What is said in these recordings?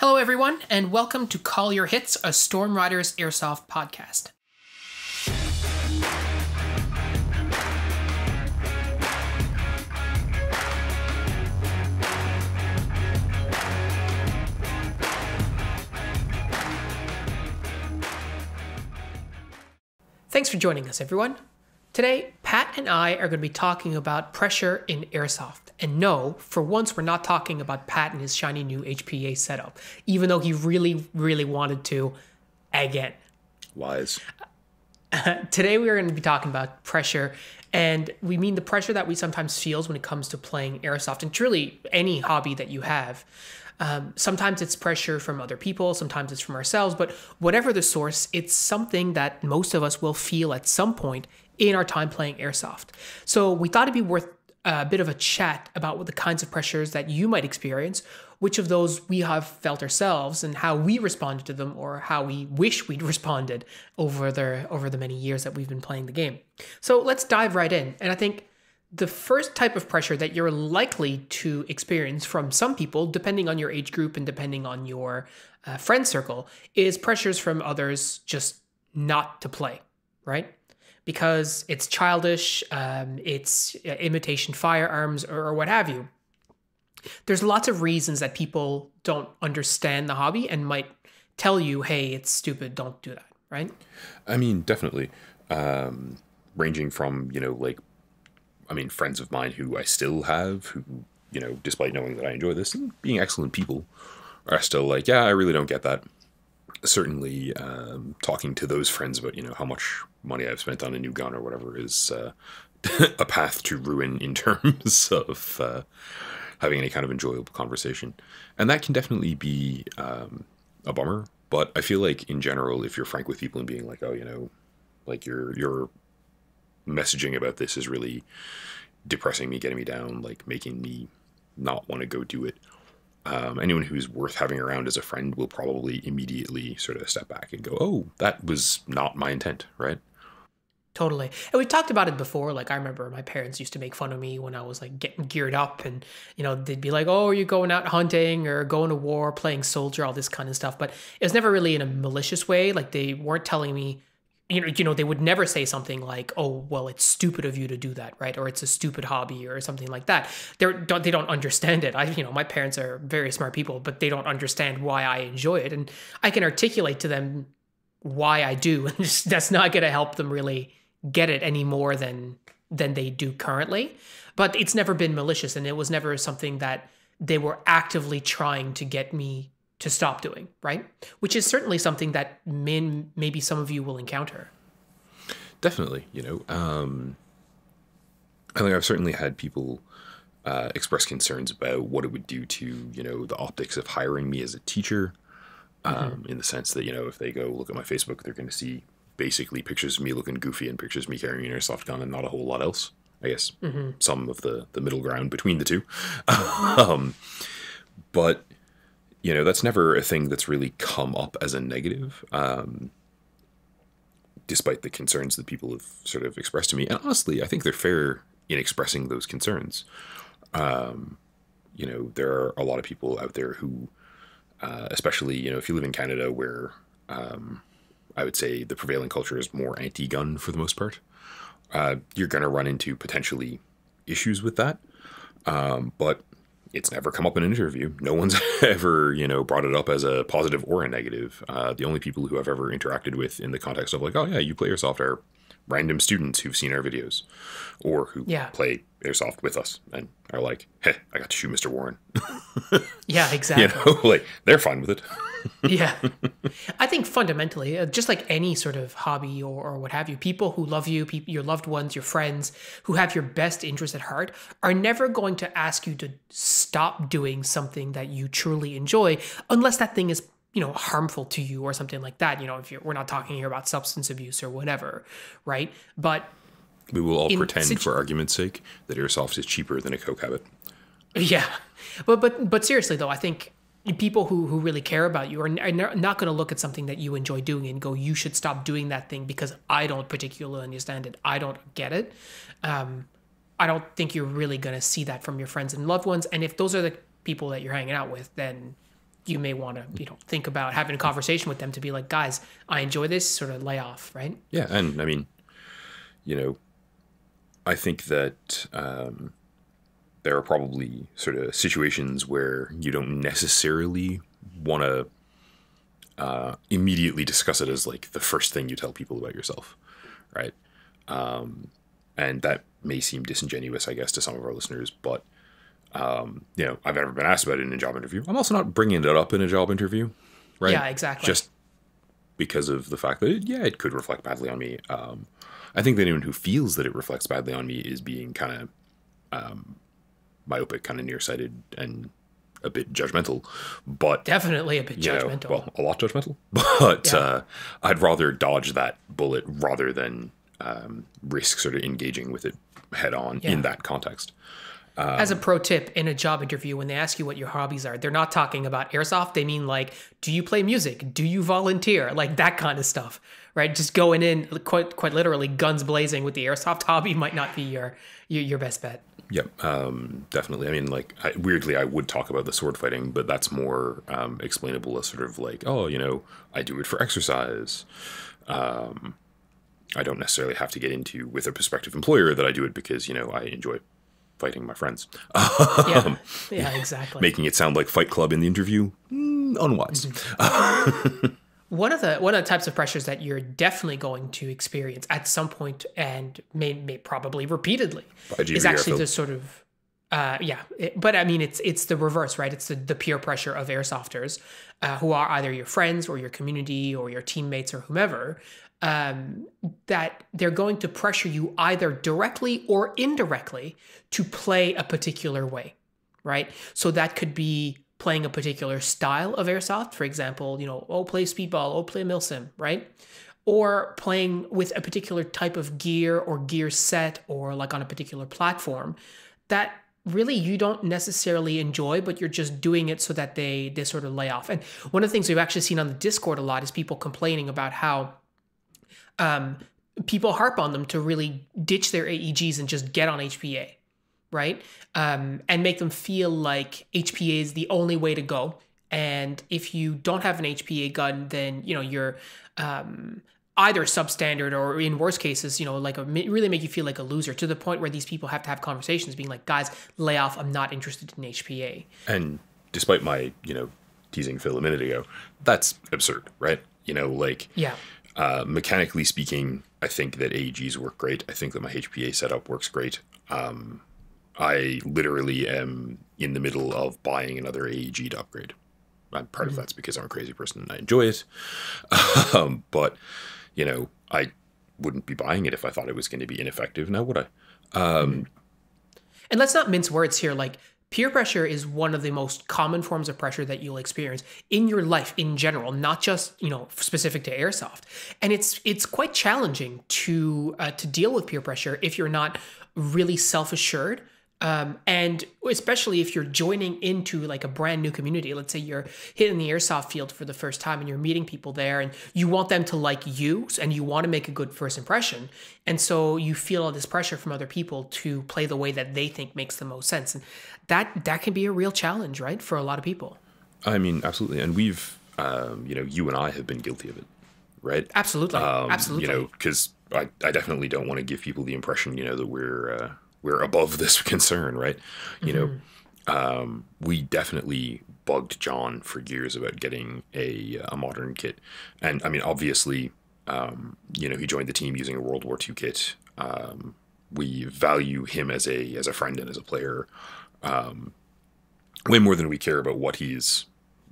Hello, everyone, and welcome to Call Your Hits, a Storm Riders Airsoft podcast. Thanks for joining us, everyone. Today, Pat and I are going to be talking about pressure in Airsoft. And no, for once, we're not talking about Pat and his shiny new HPA setup, even though he really wanted to again. Lies. Today, we are going to be talking about pressure, and we mean the pressure that we sometimes feel when it comes to playing Airsoft, and truly any hobby that you have. Sometimes it's pressure from other people, sometimes it's from ourselves, but whatever the source, it's something that most of us will feel at some point in our time playing Airsoft. So we thought it'd be worth a bit of a chat about what the kinds of pressures that you might experience, which of those we have felt ourselves, and how we responded to them, or how we wish we'd responded over the many years that we've been playing the game. So let's dive right in. And I think the first type of pressure that you're likely to experience from some people, depending on your age group and depending on your friend circle, is pressures from others just not to play, right? Because it's childish, it's imitation firearms, or what have you. There's lots of reasons that people don't understand the hobby and might tell you, hey, it's stupid, don't do that, right? I mean, definitely. Ranging from, friends of mine who I still have, who, despite knowing that I enjoy this and being excellent people, are still like, yeah, I really don't get that. Certainly, talking to those friends about, how much money I've spent on a new gun or whatever is a path to ruin in terms of having any kind of enjoyable conversation. And that can definitely be a bummer. But I feel like in general, if you're frank with people and being like, oh, your messaging about this is really depressing me, getting me down, like making me not want to go do it. Anyone who's worth having around as a friend will probably immediately sort of step back and go, oh, that was not my intent, right? Totally. And we've talked about it before. Like, I remember my parents used to make fun of me when I was like getting geared up, and, they'd be like, oh, are you going out hunting or going to war, playing soldier, all this kind of stuff. But it was never really in a malicious way. Like, they weren't telling me, they would never say something like, oh, well, it's stupid of you to do that, right? Or it's a stupid hobby or something like that. They don't understand it. My parents are very smart people, but they don't understand why I enjoy it. And I can articulate to them why I do. And that's not going to help them really get it any more than they do currently. But it's never been malicious, and it was never something that they were actively trying to get me to stop doing, right? Which is certainly something that maybe some of you will encounter. Definitely, I think I've certainly had people express concerns about what it would do to, the optics of hiring me as a teacher, in the sense that, if they go look at my Facebook, they're going to see basically pictures of me looking goofy and pictures of me carrying an airsoft gun and not a whole lot else. I guess some of the middle ground between the two. But that's never a thing that's really come up as a negative, despite the concerns that people have sort of expressed to me. And honestly, I think they're fair in expressing those concerns. There are a lot of people out there who, especially, if you live in Canada, where I would say the prevailing culture is more anti-gun for the most part, you're going to run into potentially issues with that. But it's never come up in an interview. No one's ever, brought it up as a positive or a negative. The only people who I've ever interacted with in the context of like, oh yeah, you play Airsoft, are random students who've seen our videos or who play Airsoft with us and are like, hey, I got to shoot Mr. Warren. Yeah, exactly. They're fine with it. Yeah. I think fundamentally, just like any sort of hobby or what have you, people who love you, your loved ones, your friends, who have your best interest at heart, are never going to ask you to stop doing something that you truly enjoy, unless that thing is harmful to you or something like that. We're not talking here about substance abuse or whatever, right? But we will all pretend, for argument's sake, that Airsoft is cheaper than a Coke habit. Yeah. But seriously, though, I think people who really care about you are not going to look at something that you enjoy doing and go, you should stop doing that thing because I don't particularly understand it. I don't get it. I don't think you're really going to see that from your friends and loved ones. And if those are the people that you're hanging out with, then you may want to, think about having a conversation with them to be like, guys, I enjoy this, sort of lay off, right? Yeah. And I mean, I think that there are probably sort of situations where you don't necessarily want to immediately discuss it as like the first thing you tell people about yourself, right? And that may seem disingenuous, I guess, to some of our listeners, but I've never been asked about it in a job interview. I'm also not bringing it up in a job interview, right? Yeah, exactly. Just because of the fact that it could reflect badly on me. I think that anyone who feels that it reflects badly on me is being kind of myopic, kind of nearsighted, and a bit judgmental. But definitely a bit judgmental. A lot judgmental. But I'd rather dodge that bullet rather than risk sort of engaging with it head on in that context. As a pro tip, in a job interview, when they ask you what your hobbies are, they're not talking about airsoft. They mean like, do you play music? Do you volunteer? Like that kind of stuff, right? Just going in quite literally guns blazing with the airsoft hobby might not be your best bet. Yep, definitely. I mean, like, weirdly, I would talk about the sword fighting, but that's more explainable as sort of like, I do it for exercise. I don't necessarily have to get into with a prospective employer that I do it because, I enjoy fighting my friends. Yeah, exactly. Making it sound like Fight Club in the interview, unwise. One of the types of pressures that you're definitely going to experience at some point and may probably repeatedly is actually the sort of but I mean it's the reverse, right? It's the peer pressure of airsofters who are either your friends or your community or your teammates or whomever, that they're going to pressure you either directly or indirectly to play a particular way, right? So that could be playing a particular style of airsoft, for example, play speedball, play milsim, right? Or playing with a particular type of gear or gear set or like on a particular platform that really you don't necessarily enjoy, but you're just doing it so that they sort of lay off. And one of the things we've actually seen on the Discord a lot is people complaining about how people harp on them to really ditch their AEGs and just get on HPA, right? And make them feel like HPA is the only way to go. And if you don't have an HPA gun, then, you're either substandard or in worst cases, really make you feel like a loser, to the point where these people have to have conversations being like, guys, lay off. I'm not interested in HPA. And despite my, teasing Phil a minute ago, that's absurd, right? Mechanically speaking, I think that AEGs work great. I think that my HPA setup works great. I literally am in the middle of buying another AEG to upgrade. Part of that's because I'm a crazy person and I enjoy it. But, I wouldn't be buying it if I thought it was going to be ineffective. Now would I? And let's not mince words here. Like, peer pressure is one of the most common forms of pressure that you'll experience in your life in general, not just, specific to airsoft. And it's quite challenging to deal with peer pressure if you're not really self-assured. And especially if you're joining into like a brand new community. Let's say you're hitting the airsoft field for the first time and you're meeting people there and you want them to like you and you want to make a good first impression. And so you feel all this pressure from other people to play the way that they think makes the most sense. And that can be a real challenge, right? For a lot of people. I mean, absolutely. And we've, you and I have been guilty of it, right? Absolutely. Absolutely. Because I definitely don't want to give people the impression, that we're above this concern, right? We definitely bugged John for years about getting a modern kit. And I mean, obviously, he joined the team using a World War II kit. We value him as a friend and as a player way more than we care about what he's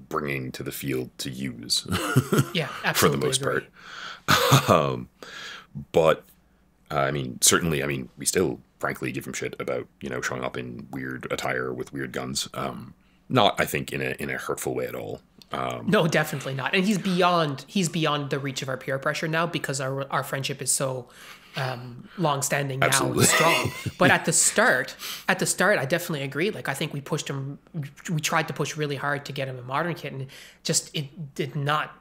bringing to the field to use. Yeah, absolutely. For the most part. But I mean, certainly, we still frankly give him shit about, showing up in weird attire with weird guns. Not, I think, in a hurtful way at all. No, definitely not. And he's beyond the reach of our peer pressure now because our friendship is so long-standing now and strong. But at the start, I definitely agree. Like, I think we tried to push really hard to get him a modern kit, and it did not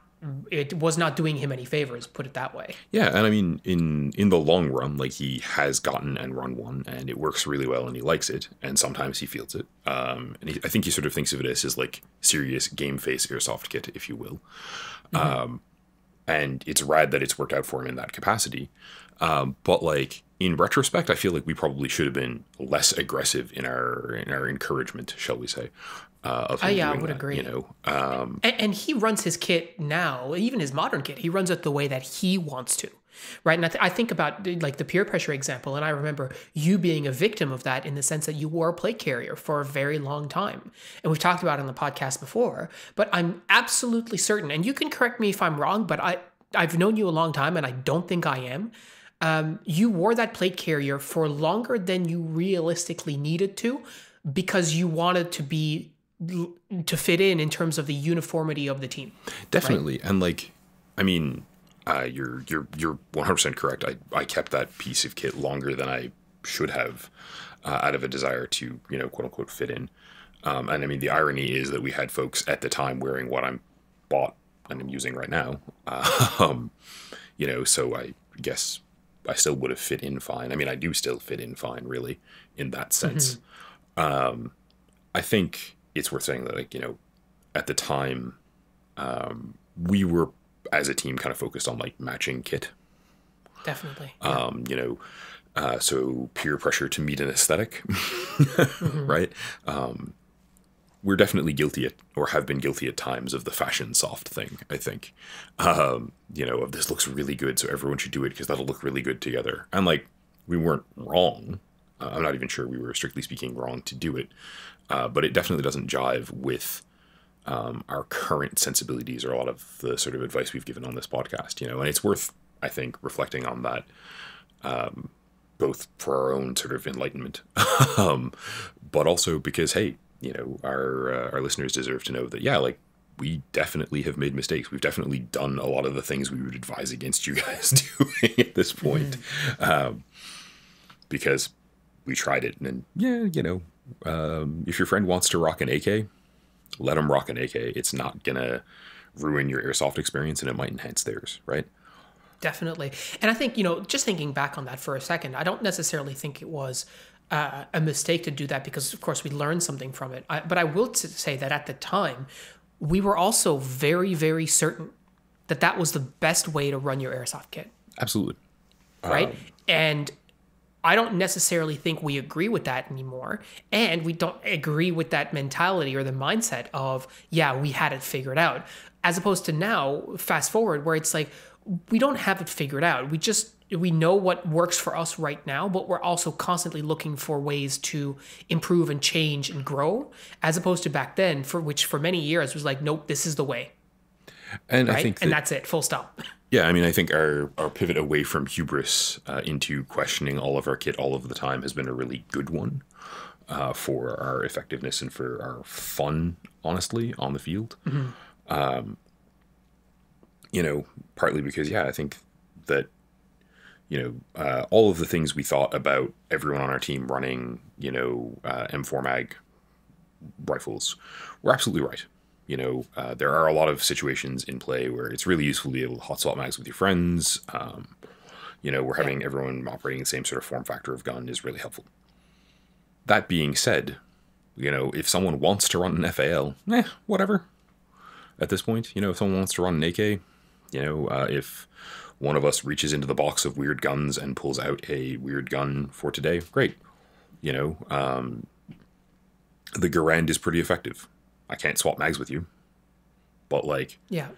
it was not doing him any favors, put it that way. Yeah, and I mean, in the long run, like, he has gotten and run one, and it works really well, and he likes it, and sometimes he feels it. And I think he sort of thinks of it as his, like, serious game face airsoft kit, if you will. And it's rad that it's worked out for him in that capacity. But, like, in retrospect, I feel like we probably should have been less aggressive in our encouragement, shall we say, of him Yeah, I doing would that, agree. you know. And he runs his kit now, even his modern kit, he runs it the way that he wants to, right? And I think about like the peer pressure example, and I remember you being a victim of that in the sense that you were a plate carrier for a very long time. And we've talked about it on the podcast before, but I'm absolutely certain, and you can correct me if I'm wrong, but I've known you a long time and I don't think I am. You wore that plate carrier for longer than you realistically needed to because you wanted to fit in terms of the uniformity of the team. Definitely. Right? And, like, I mean, you're 100% correct. I kept that piece of kit longer than I should have, out of a desire to, you know, quote unquote fit in. And I mean, the irony is that we had folks at the time wearing what I'm bought and I'm using right now. You know, so I guess I still would have fit in fine. I mean, I do still fit in fine, really, in that sense. I think it's worth saying that, like, you know, at the time, we were, as a team, kind of focused on, like, matching kit. Definitely. You know, so peer pressure to meet an aesthetic, right? We're definitely guilty or have been guilty at times of the fashion soft thing, I think. You know, of this looks really good, so everyone should do it because that'll look really good together. And, like, we weren't wrong. I'm not even sure we were, strictly speaking, wrong to do it. But it definitely doesn't jive with our current sensibilities or a lot of the sort of advice we've given on this podcast, you know. And it's worth, I think, reflecting on that, both for our own sort of enlightenment, but also because, hey, you know, our listeners deserve to know that, yeah, like, we definitely have made mistakes. We've definitely done a lot of the things we would advise against you guys doing at this point, because we tried it. And yeah, you know, if your friend wants to rock an AK, let them rock an AK. It's not gonna ruin your airsoft experience, and it might enhance theirs, right? Definitely. And I think, you know, just thinking back on that for a second, I don't necessarily think it was a mistake to do that because, of course, we learned something from it. But I will say that at the time, we were also very, very certain that that was the best way to run your airsoft kit. Absolutely. Right? And I don't necessarily think we agree with that anymore. And we don't agree with that mentality or the mindset of, yeah, we had it figured out. As opposed to now, fast forward, where it's like, we don't have it figured out. We know what works for us right now, but we're also constantly looking for ways to improve and change and grow, as opposed to back then, for many years was like, nope, this is the way. And right? I think and that's it, full stop. Yeah, I mean, I think our pivot away from hubris into questioning all of our kit all of the time has been a really good one for our effectiveness and for our fun, honestly, on the field. You know, partly because, yeah, I think that, you know, all of the things we thought about everyone on our team running, you know, M4 mag rifles were absolutely right. You know, there are a lot of situations in play where it's really useful to be able to hot swap mags with your friends. You know, where having everyone operating the same sort of form factor of gun is really helpful. That being said, you know, if someone wants to run an FAL, whatever. At this point, you know, if someone wants to run an AK, you know, if one of us reaches into the box of weird guns and pulls out a weird gun for today, great. You know, the Garand is pretty effective. I can't swap mags with you, but, like, Yeah.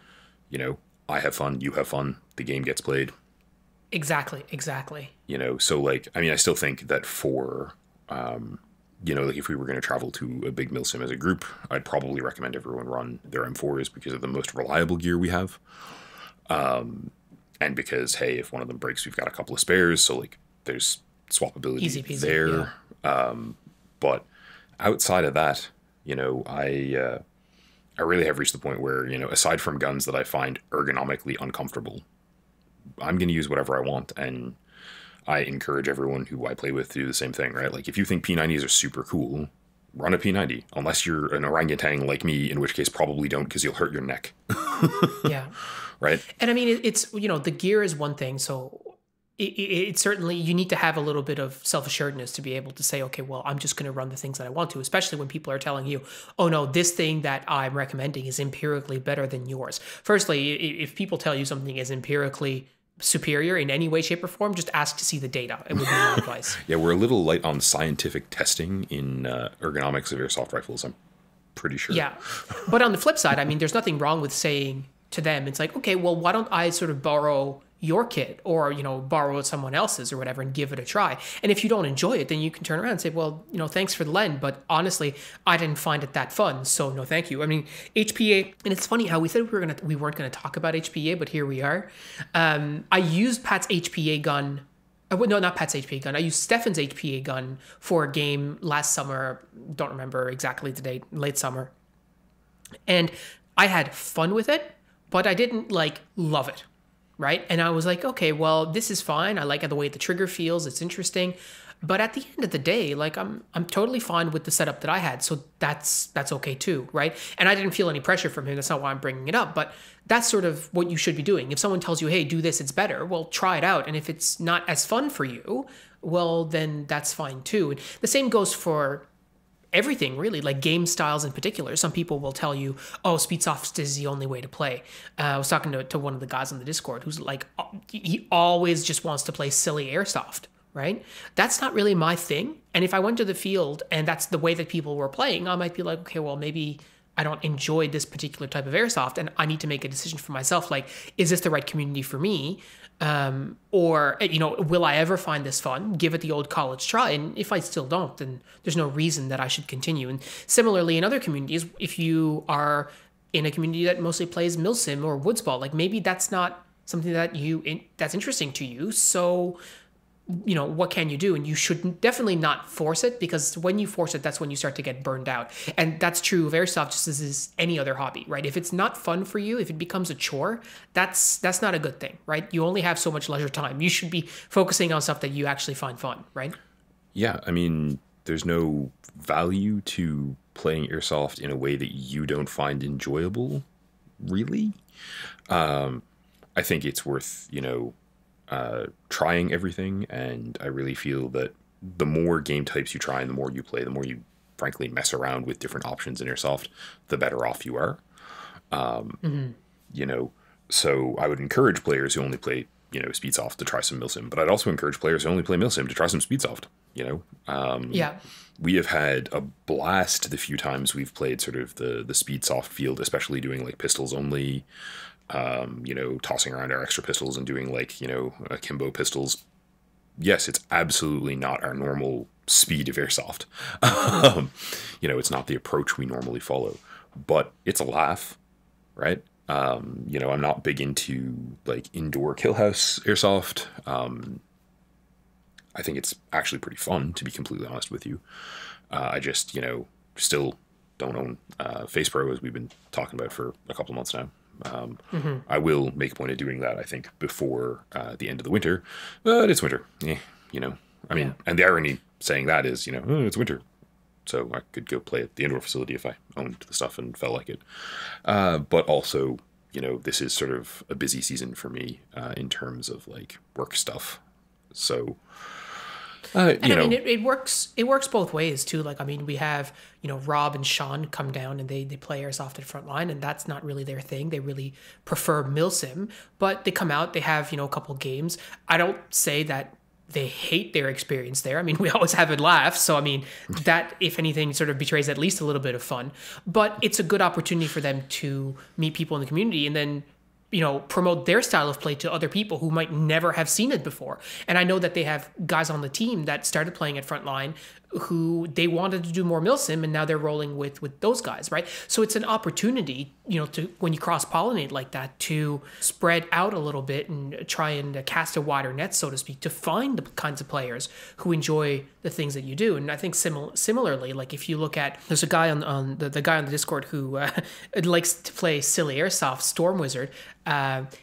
you know, I have fun, you have fun, the game gets played. Exactly. You know, so, like, I mean, I still think that for, you know, like, if we were going to travel to a big milsim as a group, I'd probably recommend everyone run their M4s because of the most reliable gear we have. And because, hey, if one of them breaks, we've got a couple of spares, so, like, there's swappability Easy peasy, there. yeah. But outside of that, you know, I really have reached the point where, you know, aside from guns that I find ergonomically uncomfortable, I'm going to use whatever I want. And I encourage everyone who I play with to do the same thing, right? Like, if you think P90s are super cool, run a P90. Unless you're an orangutan like me, in which case probably don't, because you'll hurt your neck. Yeah. right? And I mean, it's, the gear is one thing. So it certainly, you need to have a little bit of self-assuredness to be able to say, okay, well, I'm just going to run the things that I want to, especially when people are telling you, oh no, this thing that I'm recommending is empirically better than yours. Firstly, if people tell you something is empirically superior in any way, shape, or form, just ask to see the data. It would be my advice. Yeah, we're a little light on scientific testing in ergonomics of airsoft rifles, I'm pretty sure. Yeah. But on the flip side, I mean, there's nothing wrong with saying to them, it's like, okay, well, why don't I sort of borrow your kit or, borrow someone else's or whatever and give it a try. And if you don't enjoy it, then you can turn around and say, well, thanks for the lend, but honestly, I didn't find it that fun. So no, thank you. I mean, HPA, and it's funny how we said we weren't going to talk about HPA, but here we are. I used Pat's HPA gun. No, not Pat's HPA gun. I used Stefan's HPA gun for a game last summer. Don't remember exactly the date, late summer. And I had fun with it, but I didn't love it. Right. And I was like, okay, well, this is fine. I like the way the trigger feels. It's interesting. But at the end of the day, I'm totally fine with the setup that I had. So that's okay too. Right. And I didn't feel any pressure from him. That's not why I'm bringing it up. But that's sort of what you should be doing. If someone tells you, hey, do this, it's better. Well, try it out. And if it's not as fun for you, well, then that's fine too. And the same goes for everything, really, like game styles in particular. Some people will tell you, oh, Speedsoft is the only way to play. I was talking to one of the guys on the Discord who's like, he always just wants to play silly Airsoft, right? That's not really my thing. And if I went to the field and that's the way that people were playing, I might be like, okay, well, maybe I don't enjoy this particular type of Airsoft and I need to make a decision for myself. Like, is this the right community for me? Or, will I ever find this fun? Give it the old college try. And if I still don't, then there's no reason that I should continue. And similarly, in other communities, if you are in a community that mostly plays milsim or woodsball, maybe that's not something that that's interesting to you. So, what can you do? And you should definitely not force it, because when you force it, that's when you start to get burned out. And that's true of Airsoft just as is any other hobby, right? If it's not fun for you, if it becomes a chore, that's not a good thing, right? You only have so much leisure time. You should be focusing on stuff that you actually find fun, right? Yeah, I mean, there's no value to playing Airsoft in a way that you don't find enjoyable, really. I think it's worth, trying everything, and I really feel that the more game types you try and the more you play, the more you frankly mess around with different options in Airsoft, the better off you are. So I would encourage players who only play Speedsoft to try some milsim, but I'd also encourage players who only play milsim to try some Speedsoft. Yeah. We have had a blast the few times we've played sort of the Speedsoft field, especially doing pistols only. Tossing around our extra pistols and doing akimbo pistols. Yes, it's absolutely not our normal speed of Airsoft. It's not the approach we normally follow, but it's a laugh, right? I'm not big into indoor killhouse Airsoft. I think it's actually pretty fun, to be completely honest with you. I just, still don't own Face Pro, as we've been talking about for a couple of months now. I will make a point of doing that, I think, before the end of the winter, but it's winter. And the irony saying that is, it's winter, so I could go play at the indoor facility if I owned the stuff and felt like it. But also, this is sort of a busy season for me in terms of work stuff. So, it works. It works both ways too. We have Rob and Sean come down and they play Airsoft at Frontline, and that's not really their thing. They really prefer milsim, but they come out. They have a couple games. I don't say that they hate their experience there. We always have a laugh. So that, if anything, sort of betrays at least a little bit of fun. But it's a good opportunity for them to meet people in the community and then promote their style of play to other people who might never have seen it before. And I know that they have guys on the team that started playing at Frontline who they wanted to do more milsim, and now they're rolling with those guys, right? So it's an opportunity, to, when you cross-pollinate like that, to spread out a little bit and try and cast a wider net, so to speak, to find the kinds of players who enjoy the things that you do. And I think similarly, if you look at, there's a guy on the guy on the Discord who likes to play silly Airsoft, Storm Wizard.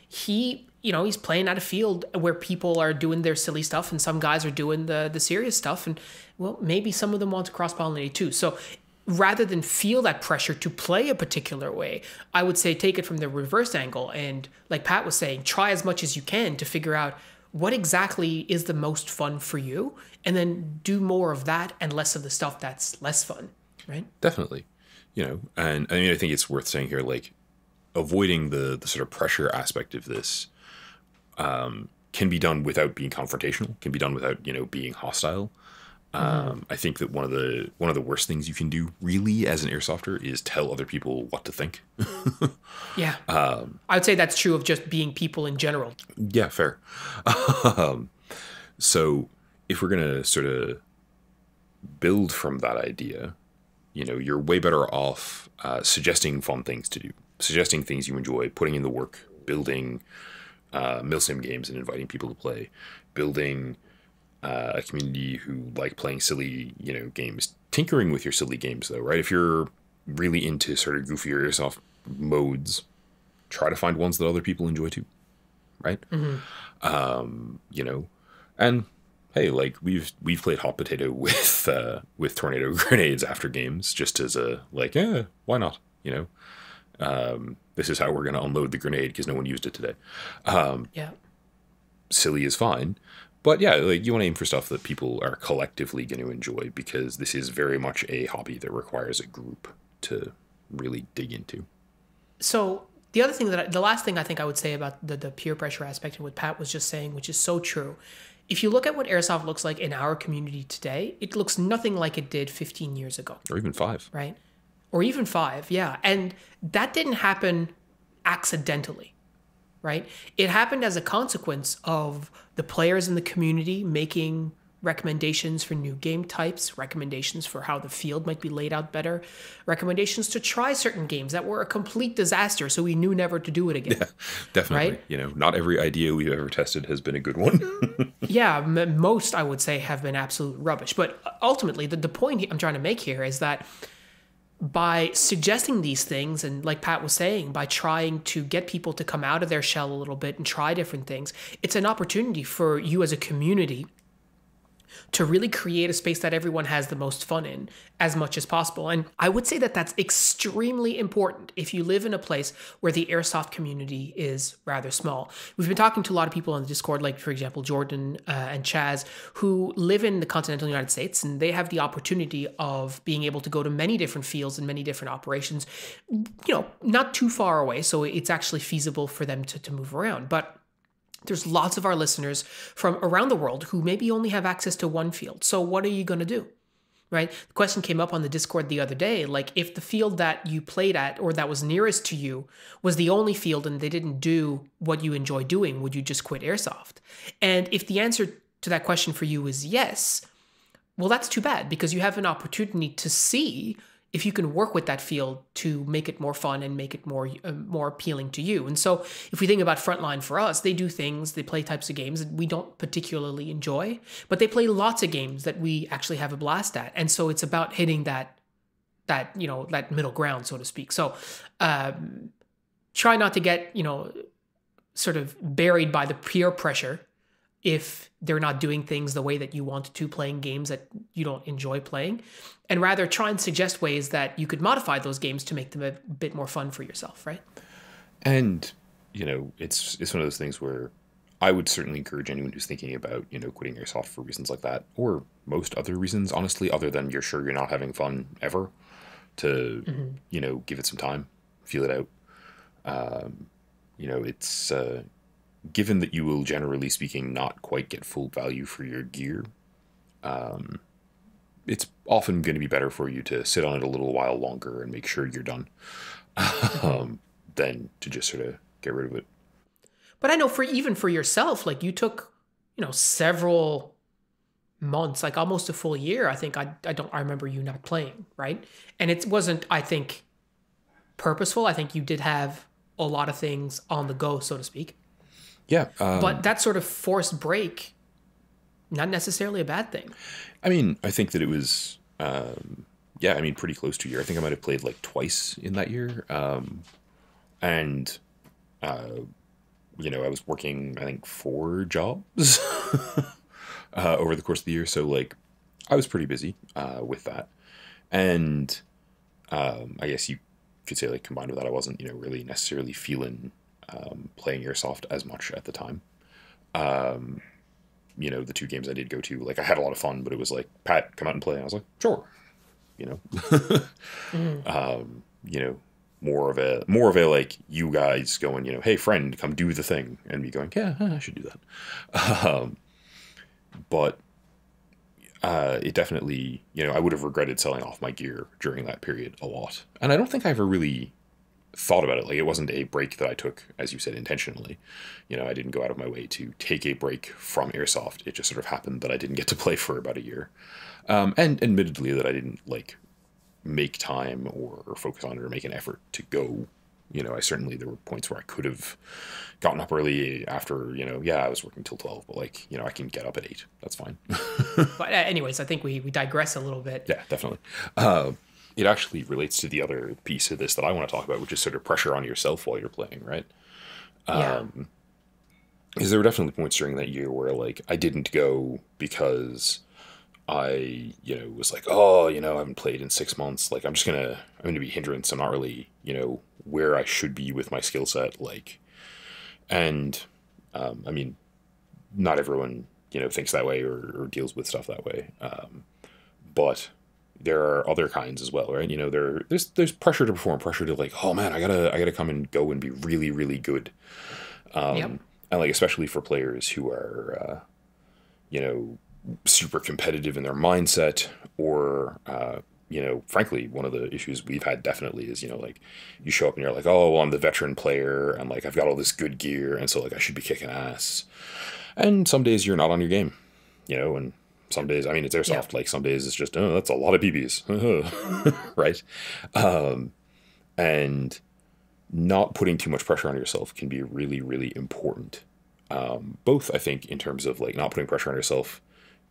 He's playing at a field where people are doing their silly stuff and some guys are doing the serious stuff. And, well, maybe some of them want to cross-pollinate too. So rather than feel that pressure to play a particular way, I would say take it from the reverse angle. And like Pat was saying, try as much as you can to figure out what exactly is the most fun for you, and then do more of that and less of the stuff that's less fun, right? Definitely. And I mean, I think it's worth saying here, like, avoiding the sort of pressure aspect of this can be done without being confrontational, can be done without, being hostile. I think that one of the worst things you can do really as an airsofter is tell other people what to think. Yeah. I would say that's true of just being people in general. Yeah, fair. So if we're going to sort of build from that idea, you're way better off suggesting fun things to do, suggesting things you enjoy, putting in the work, building milsim games and inviting people to play, building a community who like playing silly, games, tinkering with your silly games though, right? If you're really into sort of goofier airsoft modes, try to find ones that other people enjoy too, right? And hey, like we've played hot potato with tornado grenades after games, just as a like, yeah, why not? This is how we're going to unload the grenade because no one used it today. Yeah. Silly is fine. But yeah, like you want to aim for stuff that people are collectively going to enjoy, because this is very much a hobby that requires a group to really dig into. So the last thing I think I would say about the peer pressure aspect and what Pat was just saying, which is so true. If you look at what airsoft looks like in our community today, it looks nothing like it did 15 years ago. Or even 5. Right? Or even 5, yeah. And that didn't happen accidentally, right? It happened as a consequence of the players in the community making recommendations for new game types, recommendations for how the field might be laid out better, recommendations to try certain games that were a complete disaster, so we knew never to do it again. Yeah, definitely. Right? Not every idea we've ever tested has been a good one. Yeah, most, I would say, have been absolute rubbish. But ultimately, the point I'm trying to make here is that by suggesting these things, and like Pat was saying, by trying to get people to come out of their shell a little bit and try different things, it's an opportunity for you as a community to really create a space that everyone has the most fun in as much as possible. And I would say that that's extremely important if you live in a place where the airsoft community is rather small. We've been talking to a lot of people on the Discord, like, for example, Jordan and Chaz, who live in the continental United States, and they have the opportunity of being able to go to many different fields and many different operations, not too far away. So it's actually feasible for them to move around. But there's lots of our listeners from around the world who maybe only have access to one field. So what are you going to do? Right? The question came up on the Discord the other day, like if the field that you played at or that was nearest to you was the only field and they didn't do what you enjoy doing, would you just quit airsoft? And if the answer to that question for you is yes, well, that's too bad, because you have an opportunity to see if you can work with that field to make it more fun and make it more appealing to you. And so if we think about Frontline for us, they play types of games that we don't particularly enjoy, but they play lots of games that we actually have a blast at. And so it's about hitting that middle ground, so to speak. So try not to get, sort of buried by the peer pressure if they're not doing things the way that you want to, playing games that you don't enjoy playing, and rather try and suggest ways that you could modify those games to make them a bit more fun for yourself, right? And, it's one of those things where I would certainly encourage anyone who's thinking about, quitting airsoft for reasons like that, or most other reasons, honestly, other than you're sure you're not having fun ever, to, give it some time, feel it out. It's... given that you will, generally speaking, not quite get full value for your gear, it's often going to be better for you to sit on it a little while longer and make sure you're done than to just sort of get rid of it. But I know even for yourself, like you took, several months, like almost a full year. I think I remember you not playing, right? And it wasn't, I think, purposeful. I think you did have a lot of things on the go, so to speak. Yeah. But that sort of forced break, not necessarily a bad thing. I mean, I think that it was, pretty close to a year. I think I might have played like twice in that year. I was working, I think, 4 jobs over the course of the year. So like I was pretty busy with that. And I guess you could say like combined with that, I wasn't, really necessarily feeling playing airsoft as much at the time. The two games I did go to, like I had a lot of fun, but it was like, Pat, come out and play. And I was like, sure. You know, you know, more of a like you guys going, hey friend, come do the thing, and me going, yeah, I should do that. But it definitely, I would have regretted selling off my gear during that period a lot, and I don't think I ever really thought about it. Like it wasn't a break that I took, as you said, intentionally. I didn't go out of my way to take a break from airsoft. It just sort of happened that I didn't get to play for about a year, and admittedly that I didn't like make time or focus on it or make an effort to go. I certainly, there were points where I could have gotten up early after, yeah, I was working till 12, but like, I can get up at 8. That's fine. But anyways, I think we digress a little bit. Yeah, definitely. It actually relates to the other piece of this that I want to talk about, which is sort of pressure on yourself while you're playing, right? Yeah. Because there were definitely points during that year where like I didn't go because I, was like, oh, I haven't played in 6 months. Like I'm going to be hindrance. I'm not really, where I should be with my skill set. Like, and I mean, not everyone, thinks that way or deals with stuff that way. But there are other kinds as well, right? There's pressure to perform, pressure to like, oh man, I gotta come and go and be really, really good. Yep. And like, especially for players who are, super competitive in their mindset or, frankly, one of the issues we've had definitely is, like you show up and you're like, oh, well, I'm the veteran player and like, I've got all this good gear. And so like, I should be kicking ass. And some days you're not on your game, and some days, I mean, it's airsoft. Yeah. Like some days it's just, oh, that's a lot of BBs, right? And not putting too much pressure on yourself can be really, really important. Both, I think, in terms of like not putting pressure on yourself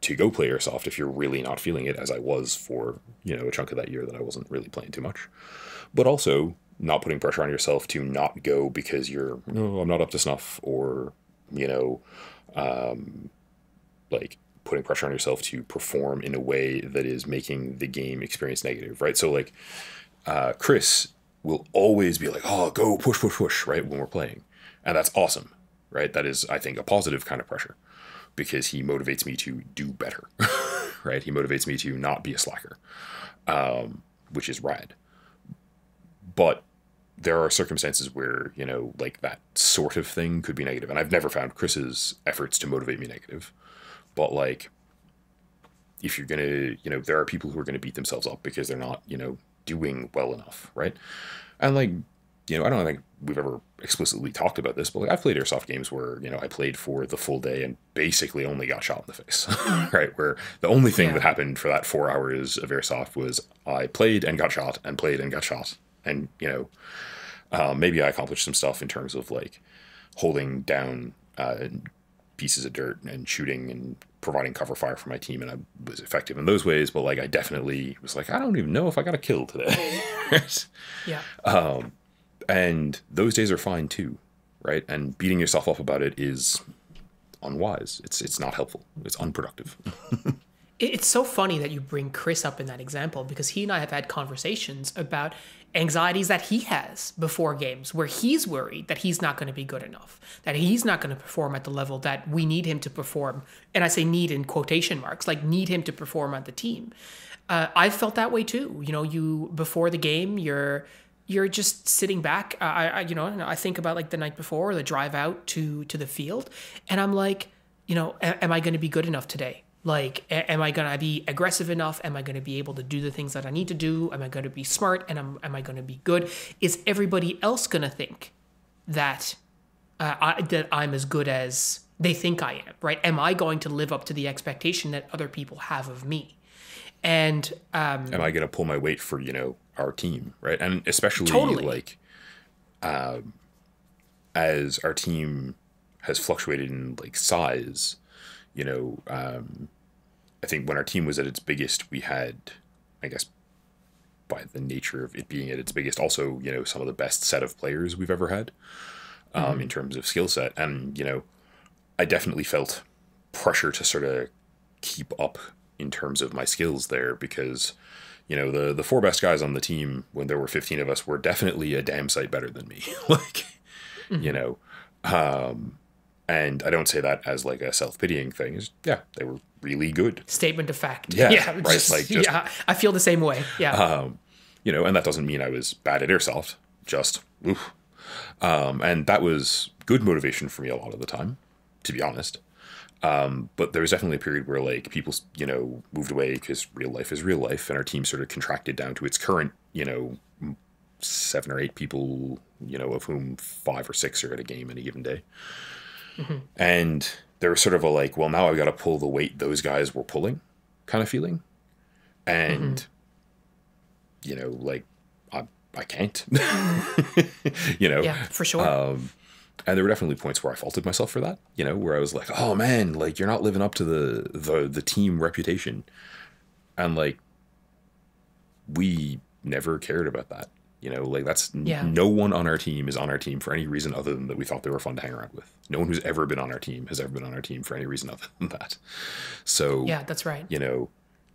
to go play airsoft if you're really not feeling it, as I was for, a chunk of that year that I wasn't really playing too much. But also not putting pressure on yourself to not go because you're, no, I'm not up to snuff, or, like putting pressure on yourself to perform in a way that is making the game experience negative, right? So like Chris will always be like, oh, go push, push, push, right, when we're playing. And that's awesome, right? That is, I think, a positive kind of pressure because he motivates me to do better, right? He motivates me to not be a slacker, which is rad. But there are circumstances where, like that sort of thing could be negative. And I've never found Chris's efforts to motivate me negative. But like, if you're going to, there are people who are going to beat themselves up because they're not, doing well enough, right? And like, I don't think we've ever explicitly talked about this, but like I've played airsoft games where, I played for the full day and basically only got shot in the face, right? Where the only thing that happened for that 4 hours of airsoft was I played and got shot and played and got shot. And, maybe I accomplished some stuff in terms of like holding down pieces of dirt and shooting and providing cover fire for my team, and I was effective in those ways, but like I definitely was like, I don't even know if I got a kill today. Yeah. And those days are fine too, right? And beating yourself up about it is unwise. It's not helpful. It's unproductive. It's so funny that you bring Chris up in that example because he and I have had conversations about anxieties that he has before games where he's worried that he's not going to be good enough, that he's not going to perform at the level that we need him to perform. And I say need in quotation marks, like need him to perform on the team. I've felt that way too. You before the game, you're just sitting back. I think about like the night before, or the drive out to the field, and I'm like, am I going to be good enough today? Like, am I going to be aggressive enough? Am I going to be able to do the things that I need to do? Am I going to be smart? And am I going to be good? Is everybody else going to think that that I'm as good as they think I am, right? Am I going to live up to the expectation that other people have of me? And am I going to pull my weight for, our team, right? And especially totally. Like as our team has fluctuated in like size, I think when our team was at its biggest, we had, I guess, by the nature of it being at its biggest, also, some of the best set of players we've ever had in terms of skill set. And, I definitely felt pressure to sort of keep up in terms of my skills there because, You know, the four best guys on the team when there were 15 of us were definitely a damn sight better than me. Like, you know, and I don't say that as like a self-pitying thing. Is yeah, they were really good. Statement of fact. Yeah, right. Yeah, I feel the same way. Yeah. You know, and that doesn't mean I was bad at airsoft. Just oof. And that was good motivation for me a lot of the time, to be honest. But there was definitely a period where like people, you know, moved away because real life is real life, and our team sort of contracted down to its current, you know, 7 or 8 people, you know, of whom 5 or 6 are at a game any given day. And there was sort of a like, well, now I've got to pull the weight those guys were pulling kind of feeling. And, you know, like, I can't, you know? Yeah, for sure. And there were definitely points where I faulted myself for that, you know, where I was like, oh man, like you're not living up to the team reputation. And like, we never cared about that. You know, like that's no one on our team is on our team for any reason other than that we thought they were fun to hang around with. No one who's ever been on our team has ever been on our team for any reason other than that. So yeah, that's right. You know,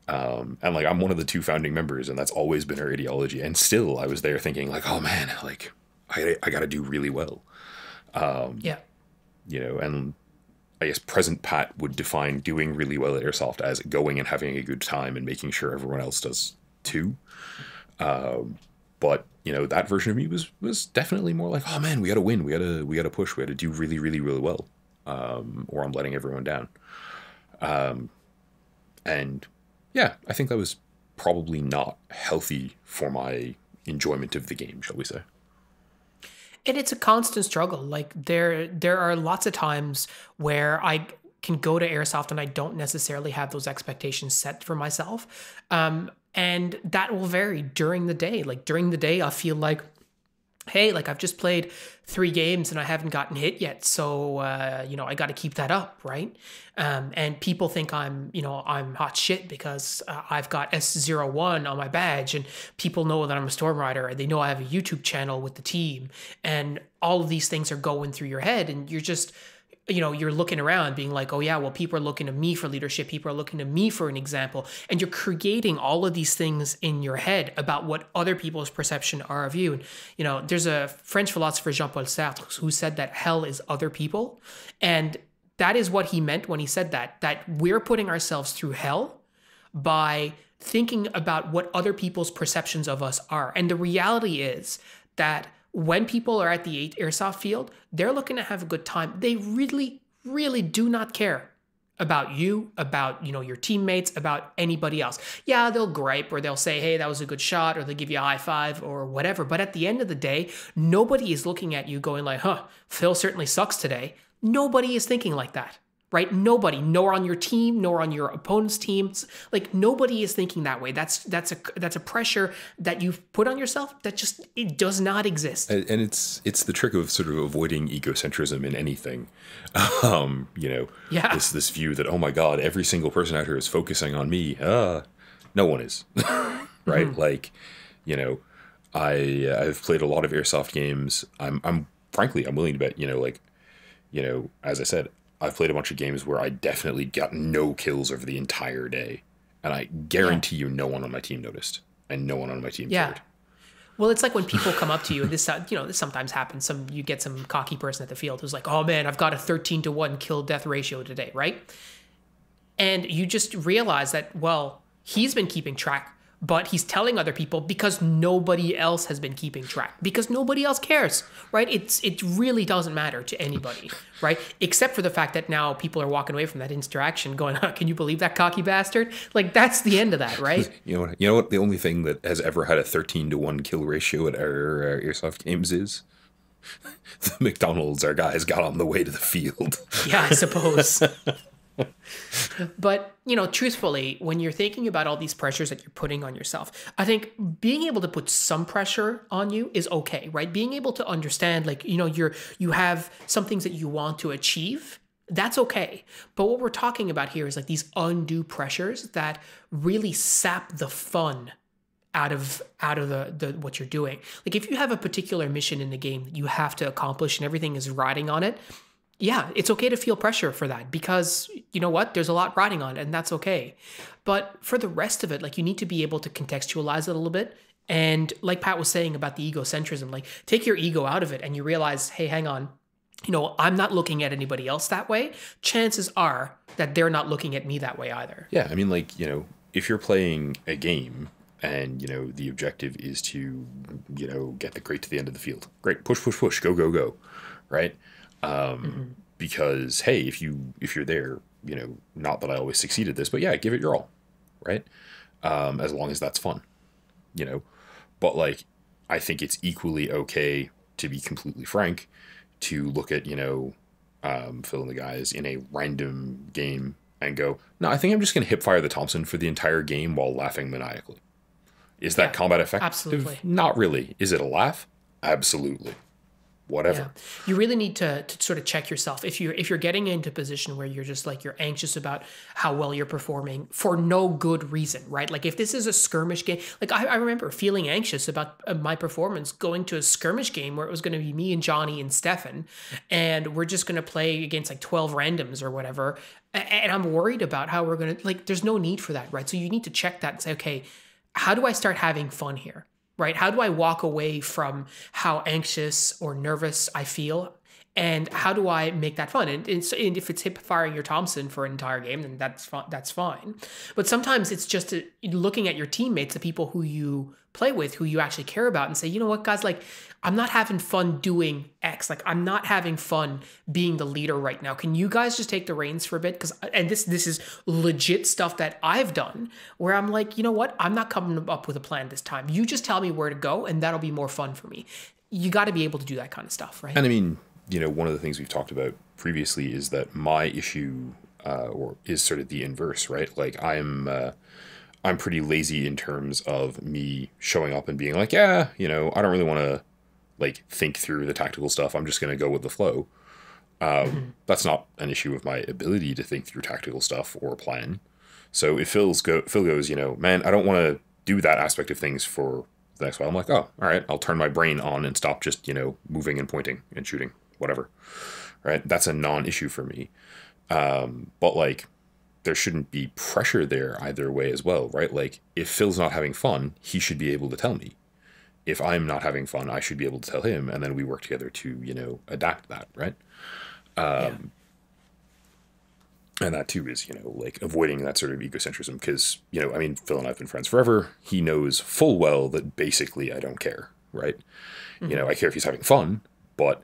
and like I'm one of the 2 founding members, and that's always been our ideology. And still, I was there thinking like, oh man, like I got to do really well. You know, and I guess present Pat would define doing really well at Airsoft as going and having a good time and making sure everyone else does too. But you know, that version of me was definitely more like, oh man, we got to win, we got to push, we got to do really, really, really well, or I'm letting everyone down. And yeah, I think that was probably not healthy for my enjoyment of the game, shall we say. And it's a constant struggle. Like there are lots of times where I can go to Airsoft and I don't necessarily have those expectations set for myself. And that will vary during the day. Like during the day, I feel like, hey, like I've just played 3 games and I haven't gotten hit yet. So, you know, I got to keep that up, right? And people think I'm hot shit because I've got S01 on my badge, and people know that I'm a Storm Rider. They know I have a YouTube channel with the team, and all of these things are going through your head, and you're just, you know, you're looking around being like, oh yeah, well, people are looking to me for leadership. People are looking to me for an example. And you're creating all of these things in your head about what other people's perception are of you. And, you know, there's a French philosopher, Jean-Paul Sartre, who said that hell is other people. And that is what he meant when he said that we're putting ourselves through hell by thinking about what other people's perceptions of us are. And the reality is that when people are at the airsoft field, they're looking to have a good time. They really, really do not care about you, about, you know, your teammates, about anybody else. Yeah, they'll gripe or they'll say, hey, that was a good shot, or they'll give you a high five or whatever. But at the end of the day, nobody is looking at you going like, huh, Phil certainly sucks today. Nobody is thinking like that. Right? Nobody, nor on your team, nor on your opponent's teams. Like nobody is thinking that way. That's a pressure that you've put on yourself that just, it does not exist. And it's the trick of sort of avoiding egocentrism in anything. You know, this view that, oh my God, every single person out here is focusing on me. No one is. Right? Like, you know, I've played a lot of airsoft games. I'm frankly, I'm willing to bet, you know, like, you know, as I said, I've played a bunch of games where I definitely got no kills over the entire day. And I guarantee you no one on my team noticed. And no one on my team cared. Well, it's like when people come up to you, and this, you know, this sometimes happens. You get some cocky person at the field who's like, oh man, I've got a 13-to-1 kill death ratio today, right? And you just realize that, well, he's been keeping track, but he's telling other people because nobody else has been keeping track, because nobody else cares, right? It really doesn't matter to anybody, right? Except for the fact that now people are walking away from that interaction going, huh, can you believe that cocky bastard? Like that's the end of that, right? You know what? The only thing that has ever had a 13-to-1 kill ratio at our airsoft games is the McDonald's our guys got on the way to the field. Yeah, I suppose. But, you know, truthfully, when you're thinking about all these pressures that you're putting on yourself, I think being able to put some pressure on you is okay, right? Being able to understand, like, you know, you have some things that you want to achieve, that's okay. But what we're talking about here is like these undue pressures that really sap the fun out of the what you're doing. Like if you have a particular mission in the game that you have to accomplish and everything is riding on it, Yeah, it's okay to feel pressure for that because you know what? There's a lot riding on it, and that's okay. But for the rest of it, like you need to be able to contextualize it a little bit. And like Pat was saying about the egocentrism, like take your ego out of it and you realize, hey, hang on, I'm not looking at anybody else that way. Chances are that they're not looking at me that way either. Yeah, I mean, like, if you're playing a game and, the objective is to, get the crate to the end of the field. Great, push, push, push, go, go, go, right? Because, hey, if you're there, not that I always succeed at this, but yeah, give it your all, right? As long as that's fun, But, like, I think it's equally okay, to be completely frank, to look at, Phil and the guys in a random game and go, no, I think I'm just going to hip fire the Thompson for the entire game while laughing maniacally. Is that combat effective? Absolutely. Not really. Is it a laugh? Absolutely. Whatever. Yeah. You really need to sort of check yourself. If you're getting into a position where you're just like, you're anxious about how well you're performing for no good reason, right? Like if this is a skirmish game, like I remember feeling anxious about my performance going to a skirmish game where it was going to be me and Johnny and Stefan, and we're just going to play against like 12 randoms or whatever. And I'm worried about how we're going to, like, there's no need for that, right? So you need to check that and say, okay, how do I start having fun here? Right? How do I walk away from how anxious or nervous I feel? And how do I make that fun? And if it's hip firing your Thompson for an entire game, then that's fine. But sometimes it's just looking at your teammates, the people who you play with, who you actually care about, and say, you know what, guys, like, I'm not having fun doing X. Like, I'm not having fun being the leader right now. Can you guys just take the reins for a bit? And this is legit stuff that I've done where I'm like, you know what? I'm not coming up with a plan this time. You just tell me where to go, and that'll be more fun for me. You got to be able to do that kind of stuff, right? And I mean, one of the things we've talked about previously is that my issue, or is sort of the inverse, right? Like I'm pretty lazy in terms of me showing up and being like, yeah, I don't really want to like think through the tactical stuff. I'm just going to go with the flow. That's not an issue of my ability to think through tactical stuff or plan. So if Phil goes, man, I don't want to do that aspect of things for the next while. I'm like, oh, all right, I'll turn my brain on and stop just, moving and pointing and shooting, whatever. Right. That's a non-issue for me. But like, there shouldn't be pressure there either way as well, right? Like if Phil's not having fun, he should be able to tell me. If I'm not having fun, I should be able to tell him, and then we work together to, adapt that, right? And that too is, like avoiding that sort of egocentrism because, I mean, Phil and I have been friends forever. He knows full well that basically I don't care, right? I care if he's having fun, but,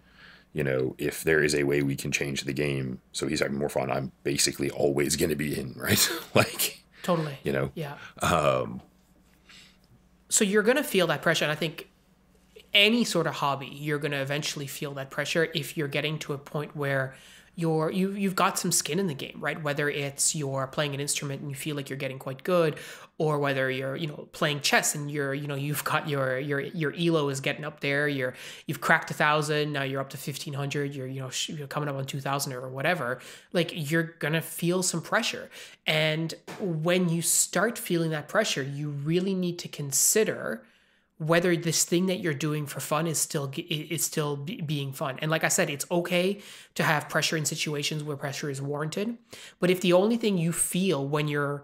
if there is a way we can change the game so he's having more fun, I'm basically always going to be in, right? Like, totally. Yeah. So you're going to feel that pressure. And I think any sort of hobby, you're going to eventually feel that pressure if you're getting to a point where you've got some skin in the game, right? Whether it's you're playing an instrument and you feel like you're getting quite good, or whether you're playing chess and you've got your elo is getting up there, you've cracked 1,000, now you're up to 1,500, you're coming up on 2,000 or whatever. Like you're gonna feel some pressure, and when you start feeling that pressure, you really need to consider whether this thing that you're doing for fun is still being fun. And like I said, it's okay to have pressure in situations where pressure is warranted. But if the only thing you feel when you're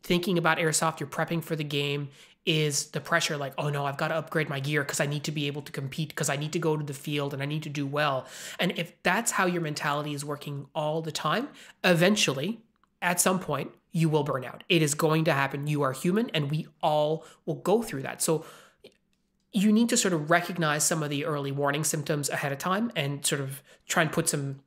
thinking about airsoft, you're prepping for the game, is the pressure, like, oh no, I've got to upgrade my gear because I need to be able to compete, because I need to go to the field and I need to do well. And if that's how your mentality is working all the time, eventually, at some point, you will burn out. It is going to happen. You are human, and we all will go through that. So you need to sort of recognize some of the early warning symptoms ahead of time and sort of try and put some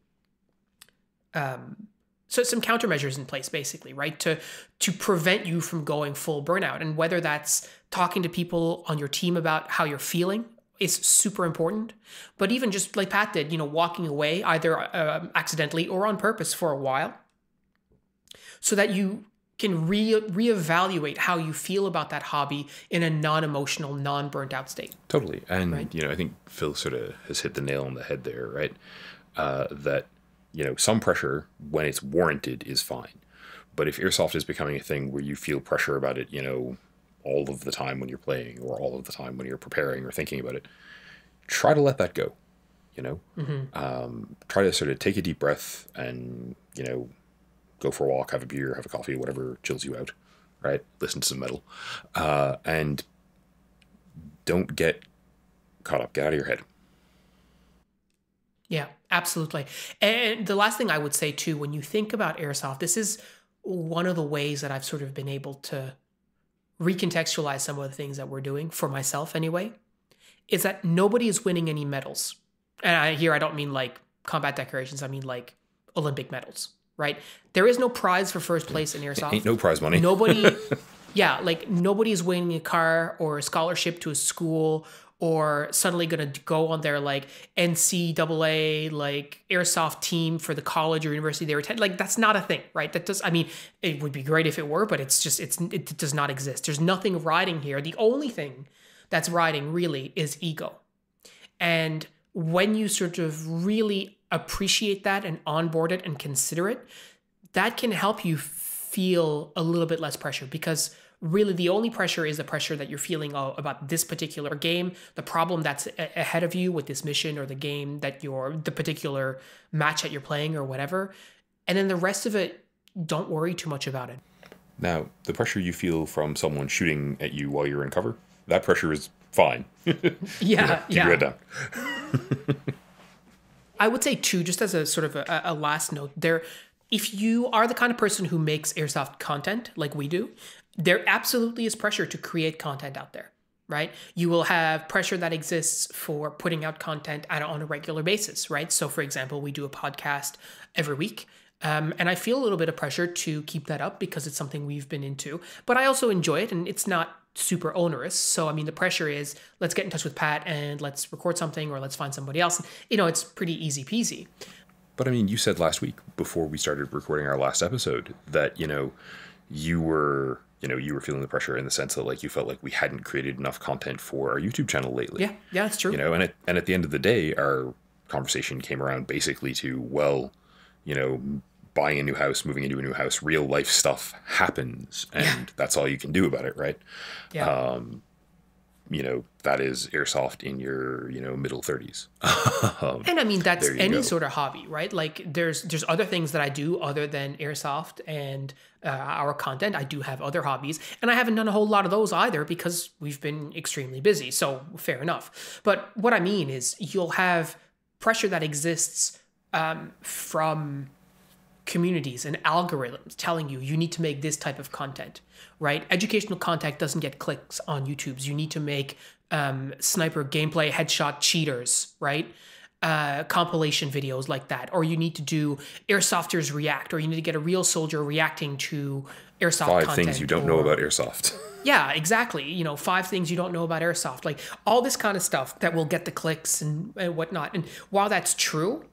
countermeasures in place, basically, right? To prevent you from going full burnout. And whether that's talking to people on your team about how you're feeling is super important. But even just like Pat did, walking away either accidentally or on purpose for a while so that you can reevaluate how you feel about that hobby in a non-emotional, non-burnt out state. Totally. And, right? I think Phil sort of has hit the nail on the head there, right? That, some pressure when it's warranted is fine. But if airsoft is becoming a thing where you feel pressure about it, all of the time when you're playing or all of the time when you're preparing or thinking about it, try to let that go. you know. Try to sort of take a deep breath and, you know, go for a walk, have a beer, have a coffee, whatever chills you out, right? Listen to some metal. And don't get caught up. Get out of your head. Yeah, absolutely. And the last thing I would say too, when you think about airsoft, this is one of the ways that I've sort of been able to recontextualize some of the things that we're doing for myself anyway, is that nobody is winning any medals. And I don't mean like combat decorations, I mean like Olympic medals, right? There is no prize for first place in airsoft. Ain't no prize money. Nobody, yeah, like nobody's winning a car or a scholarship to a school or suddenly going to go on their like NCAA like airsoft team for the college or university they were attending. Like that's not a thing, right? That does, I mean, it would be great if it were, but it does not exist. There's nothing riding here. The only thing that's riding really is ego. And when you sort of really appreciate that and onboard it and consider it, that can help you feel a little bit less pressure, because really the only pressure is the pressure that you're feeling about this particular game, the problem that's ahead of you with this mission or the game that the particular match that you're playing or whatever. And then the rest of it, don't worry too much about it. Now, the pressure you feel from someone shooting at you while you're in cover, that pressure is fine. Yeah. Keep your head down. I would say too, just as a sort of a last note there, if you are the kind of person who makes airsoft content like we do, there absolutely is pressure to create content out there, right? You will have pressure that exists for putting out content on a regular basis, right? So for example, we do a podcast every week. And I feel a little bit of pressure to keep that up because it's something we've been into, but I also enjoy it and it's not super onerous. So, I mean, the pressure is let's get in touch with Pat and let's record something or let's find somebody else. You know, it's pretty easy peasy. But I mean, you said last week before we started recording our last episode that, you were feeling the pressure in the sense that like you felt like we hadn't created enough content for our YouTube channel lately. Yeah, that's true. And at the end of the day, our conversation came around basically to, well, buying a new house, moving into a new house, real life stuff happens, and that's all you can do about it, right? Yeah. That is airsoft in your, middle 30s. And I mean, that's any go. sort of hobby, right? Like there's other things that I do other than airsoft and our content. I do have other hobbies, and I haven't done a whole lot of those either because we've been extremely busy. So fair enough. But what I mean is you'll have pressure that exists from communities and algorithms telling you need to make this type of content, right? Educational content doesn't get clicks on YouTube's. You need to make sniper gameplay headshot cheaters, right? Compilation videos like that. Or you need to do airsofters react, or you need to get a real soldier reacting to airsoft 5 content. things you don't know about airsoft. Yeah, exactly. 5 things you don't know about airsoft. Like all this kind of stuff that will get the clicks and whatnot. And while that's true,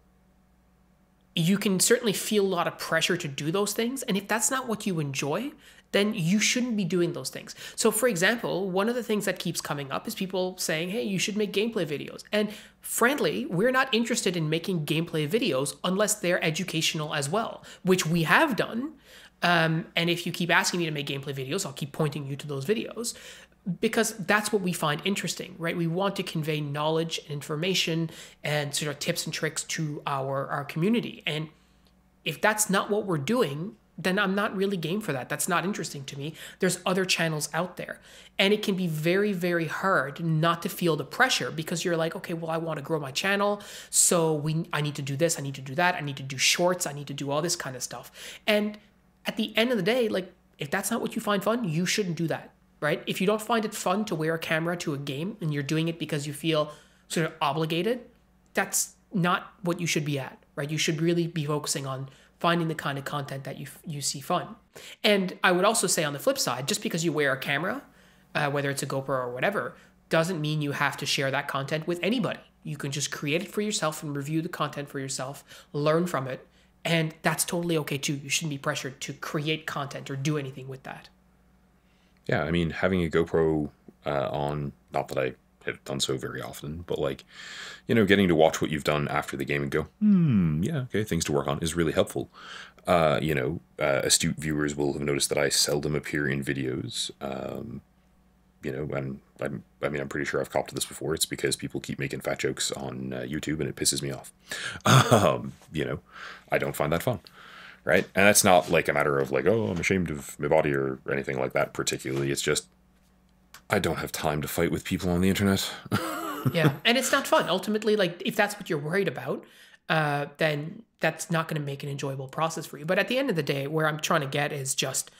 you can certainly feel a lot of pressure to do those things. And if that's not what you enjoy, then you shouldn't be doing those things. So for example, one of the things that keeps coming up is people saying, hey, you should make gameplay videos. And frankly, we're not interested in making gameplay videos unless they're educational as well, which we have done. And if you keep asking me to make gameplay videos, I'll keep pointing you to those videos, because that's what we find interesting, right? We want to convey knowledge and information and sort of tips and tricks to our community. And if that's not what we're doing, then I'm not really game for that. That's not interesting to me. There's other channels out there. And it can be very, very hard not to feel the pressure, because you're like, okay, well, I want to grow my channel. So I need to do this. I need to do that. I need to do shorts. I need to do all this kind of stuff. And at the end of the day, like, if that's not what you find fun, you shouldn't do that. Right? If you don't find it fun to wear a camera to a game and you're doing it because you feel sort of obligated, that's not what you should be at, right? You should really be focusing on finding the kind of content that you see fun. And I would also say on the flip side, just because you wear a camera, whether it's a GoPro or whatever, doesn't mean you have to share that content with anybody. You can just create it for yourself and review the content for yourself, learn from it, and that's totally okay too. You shouldn't be pressured to create content or do anything with that. Yeah, I mean, having a GoPro on, not that I have done so very often, but like, getting to watch what you've done after the game and go, yeah, okay, things to work on is really helpful. Astute viewers will have noticed that I seldom appear in videos, and I'm pretty sure I've copped to this before. It's because people keep making fat jokes on YouTube, and it pisses me off. I don't find that fun, right? And that's not like a matter of like, oh, I'm ashamed of my body or anything like that particularly. It's just I don't have time to fight with people on the internet. Yeah, and it's not fun. Ultimately, like if that's what you're worried about, then that's not going to make an enjoyable process for you. But at the end of the day, where I'm trying to get is just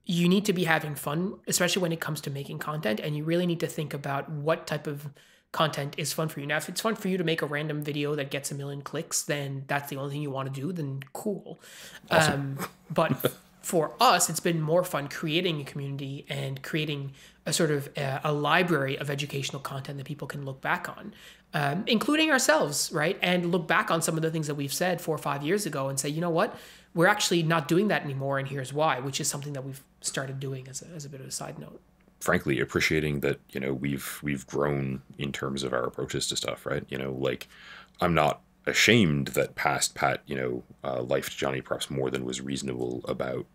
you need to be having fun, especially when it comes to making content, and you really need to think about what type of content is fun for you. Now, if it's fun for you to make a random video that gets 1 million clicks, then that's the only thing you want to do, then cool. Awesome. But for us, it's been more fun creating a community and creating a sort of a library of educational content that people can look back on, including ourselves, right? And look back on some of the things that we've said 4 or 5 years ago and say, you know what? We're actually not doing that anymore, and here's why, which is something that we've started doing as a bit of a side note. Frankly, appreciating that, we've grown in terms of our approaches to stuff, right? Like I'm not ashamed that past Pat, lifed Johnny perhaps more than was reasonable about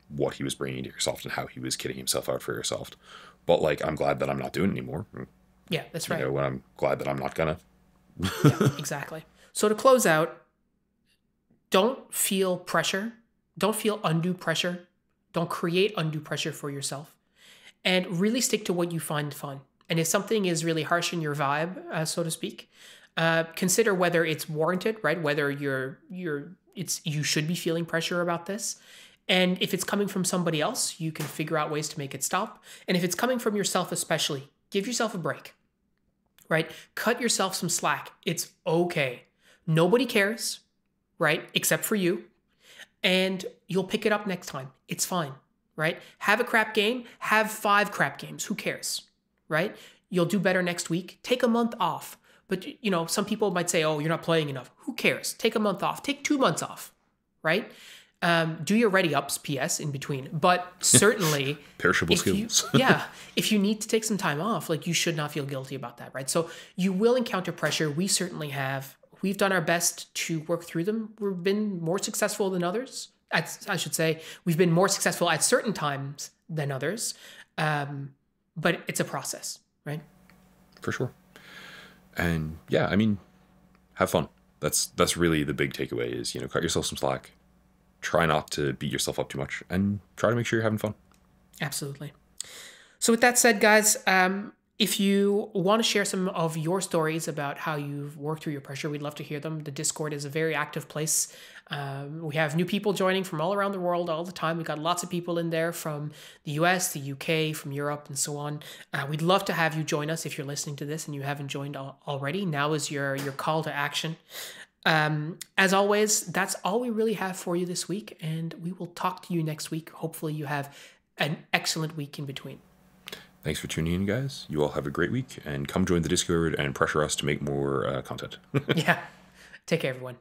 what he was bringing to Airsoft and how he was kitting himself out for Airsoft. But like, I'm glad that I'm not doing it anymore. Yeah, that's right. And I'm glad that I'm not gonna. Yeah, exactly. So to close out, don't feel pressure. Don't feel undue pressure. Don't create undue pressure for yourself. And really stick to what you find fun. And if something is really harsh in your vibe, so to speak, consider whether it's warranted, right? Whether you should be feeling pressure about this. And if it's coming from somebody else, you can figure out ways to make it stop. And if it's coming from yourself especially, give yourself a break, right? Cut yourself some slack. It's okay. Nobody cares, right? Except for you. And you'll pick it up next time. It's fine, right? Have a crap game. Have 5 crap games. Who cares, right? You'll do better next week. Take a month off. But, some people might say, oh, you're not playing enough. Who cares? Take a month off. Take 2 months off, right? Do your ready ups, PS, in between. But certainly... Perishable skills. If you need to take some time off, like you should not feel guilty about that, right? So you will encounter pressure. We certainly have. We've done our best to work through them. We've been more successful than others. I should say we've been more successful at certain times than others. But it's a process, right? For sure. And yeah, have fun. That's really the big takeaway is, cut yourself some slack. Try not to beat yourself up too much and try to make sure you're having fun. Absolutely. So with that said, guys, if you want to share some of your stories about how you've worked through your pressure, we'd love to hear them. The Discord is a very active place. We have new people joining from all around the world all the time. We've got lots of people in there from the US, the UK, from Europe, and so on. We'd love to have you join us if you're listening to this and you haven't joined already. Now is your call to action. As always, that's all we really have for you this week, and we will talk to you next week. Hopefully you have an excellent week in between. Thanks for tuning in, guys. You all have a great week, and come join the Discord and pressure us to make more content. Yeah. Take care, everyone.